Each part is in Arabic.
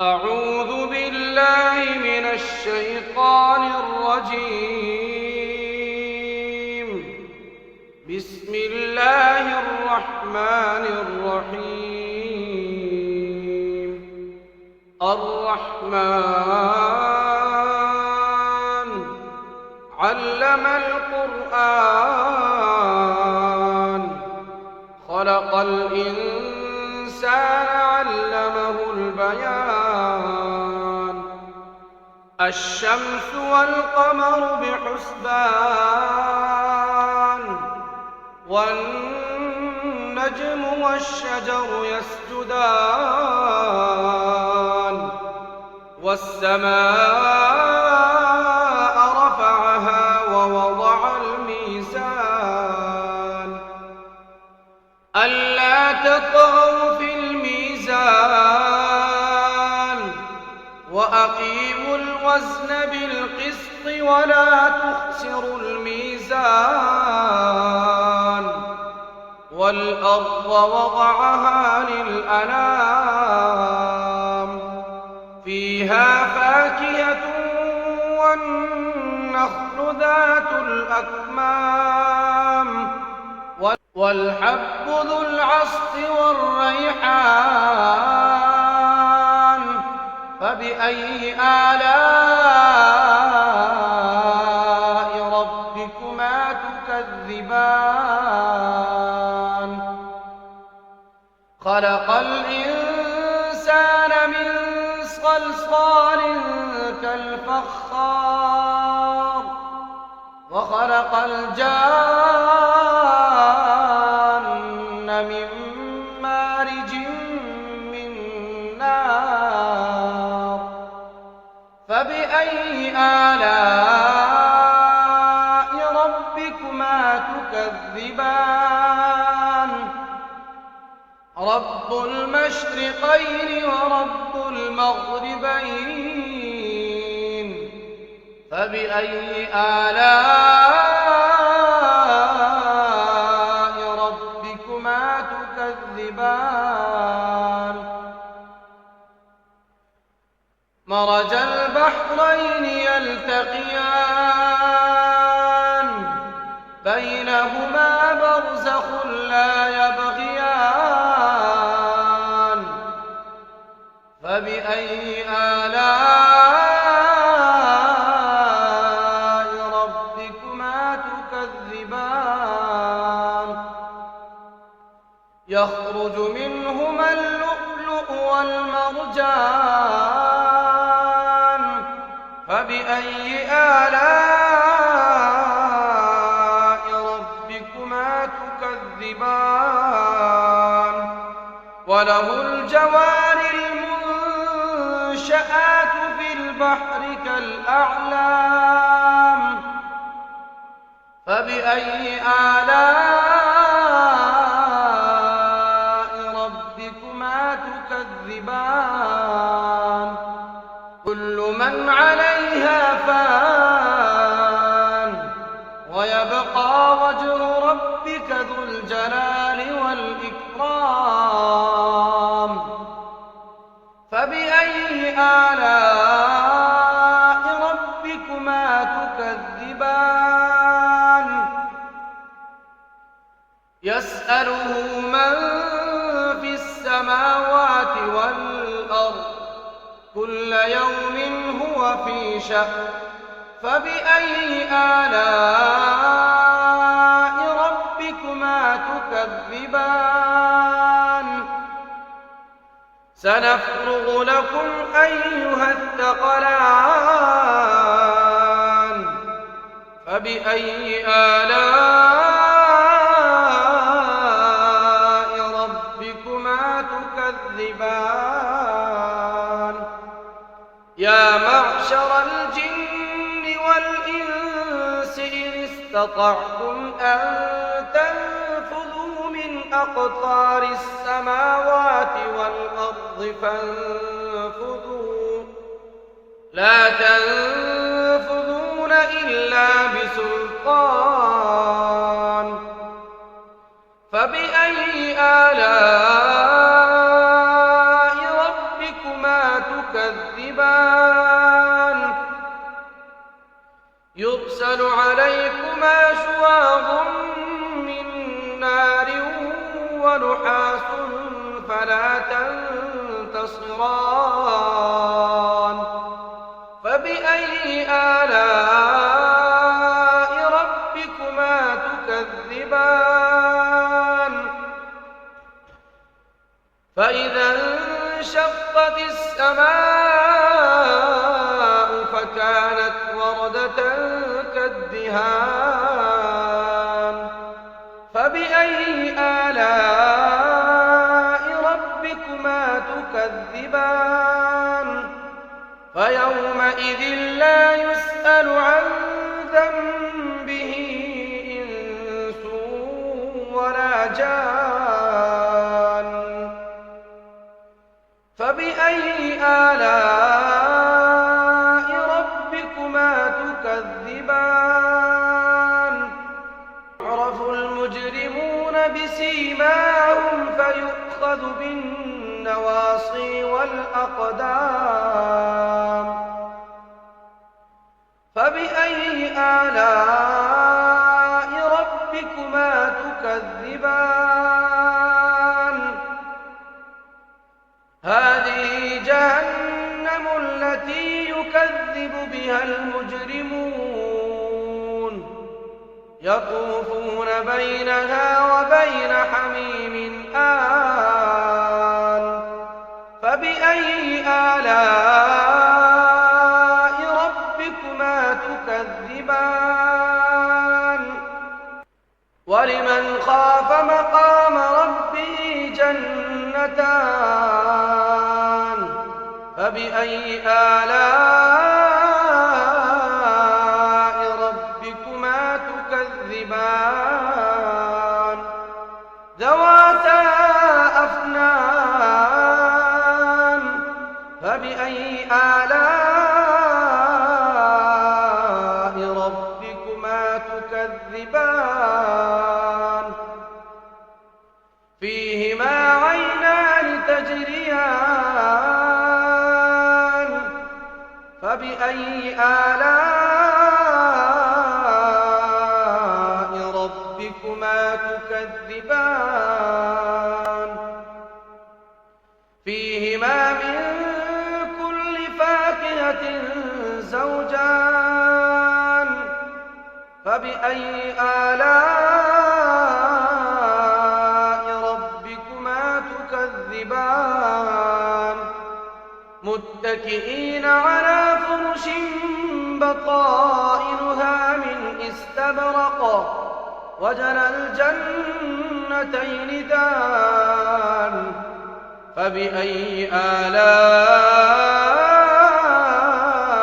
أعوذ بالله من الشيطان الرجيم. بسم الله الرحمن الرحيم. الرحمن علم القرآن خلق الإنسان علمه البيان. الشمس والقمر بحسبان والنجم والشجر يسجدان والسماء رفعها ووضع الميزان ألا تطغوا في الميزان وأقيموا الوزن بالقسط ولا تخسروا الميزان والأرض وضعها للأنام فيها فاكهة والنخل ذات الأكمام والحب ذو العصف والريحان فبأي آلاء ربكما تكذبان خلق الإنسان من صلصال كالفخار وخلق الجان من مارج من نار فبأي آلاء ربكما تكذبان رب المشرقين ورب المغربين فبأي آلاء ربكما تكذبان مرج البحرين يلتقيان بينهما برزخ لا يبغيان فبأي آلاء ربكما تكذبان يخرج منهما اللؤلؤ والمرجان فبأي آلاء ربكما تكذبان وله الجوار المنشآت في البحر كالأعلام فبأي آلاء ربكما تكذبان كل من عليها فان ويبقى وجه ربك ذو الجلال والإكرام فبأي آلاء ربكما تكذبان يسأله من في السماوات والأرض كل يوم هو في شأن فبأي آلاء ربكما تكذبان سنفرغ لكم أيها الثقلان فبأي آلاء ربكما تكذبان يا معشر الجن والإنس إن استطعتم أن تنفذوا من أقطار السماوات والأرض فانفذوا لا تنفذون إلا بسلطان فبأي آلاء ربكما ربكما تكذبان يرسل عليكما شواظ من نار ونحاس فلا تنتصران فبأي آلاء ربكما تكذبان فإذا انشقت السماء فكانت وردة كالدهان فبأي آلاء ربكما تكذبان فيومئذ لا يسأل عن ذنبه إنس ولا جان فبأي آلاء ربكما تكذبان يعرف المجرمون بسيماهم فيؤخذ بالنواصي والأقدام فبأي آلاء ربكما تكذبان هذه جهنم التي يكذب بها المجرمون يطوفون بينها وبين حميم آن فبأي آلاء ربكما تكذبان ولمن خاف مقام ربه جنتان فبأي آلاء ربكما تكذبان ذواتا أفنان فبأي آلاء ربكما تكذبان فيهما عينان تجريان فبأي آلاء ربكما تكذبان فيهما من كل فاكهة زوجان فبأي آلاء ربكما تكذبان متكئين على فرش بطائنها من استبرق وجنى الجنتين دان فبأي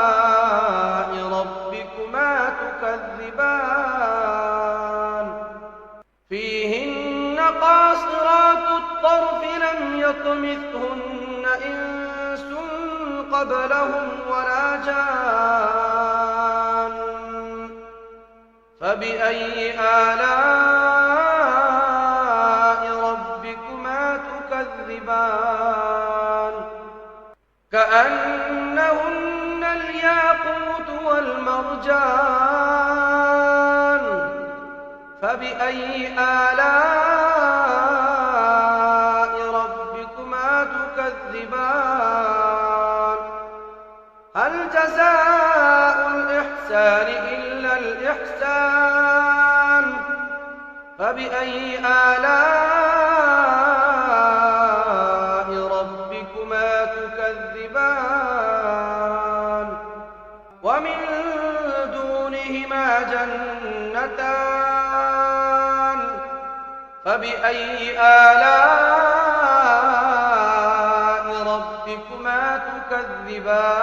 آلاء ربكما تكذبان فيهن قاصرات الطرف لم يطمثهن إنس قبلهم ولا جان فبأي آلاء ربكما تكذبان كأنهن الياقوت والمرجان فبأي آلاء ربكما تكذبان هل جزاء الإحسان إلا الإحسان فبأي آلاء ربكما تكذبان ومن دونهما جنتان فبأي آلاء ربكما تكذبان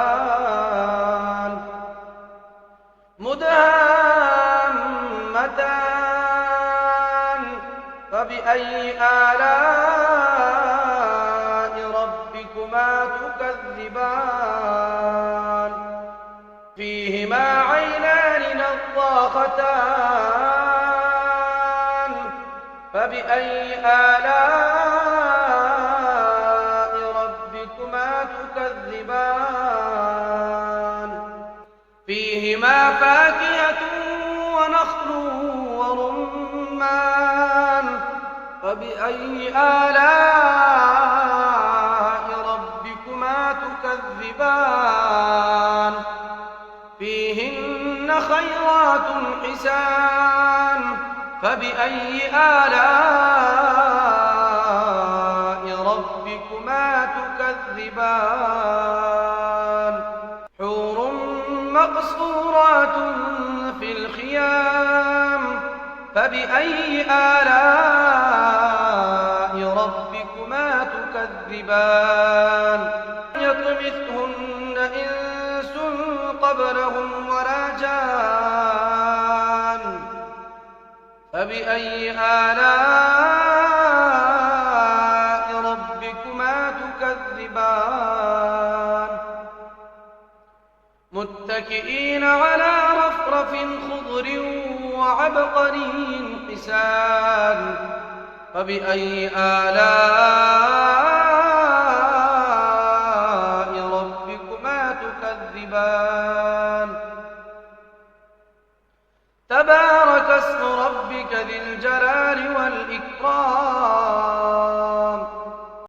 مدهامتان فبأي آلاء ربكما تكذبان فيهما عينان نضاختان فبأي آلاء ربكما تكذبان تكذبان فيهما فاكهة ونخل ورمان فبأي آلاء ربكما تكذبان فيهن خيرات حسان فبأي آلاء ربكما تكذبان حور مقصورات في الخيام فبأي آلاء ربكما تكذبان يطمثهن إنس قبلهم ولا جان فبأي آلاء ربكما تكذبان متكئين على رفرف خضر وعبقري حسان فبأي آلاء ربكما تكذبان تبارك اسم ربك ذي الجلال والإكرام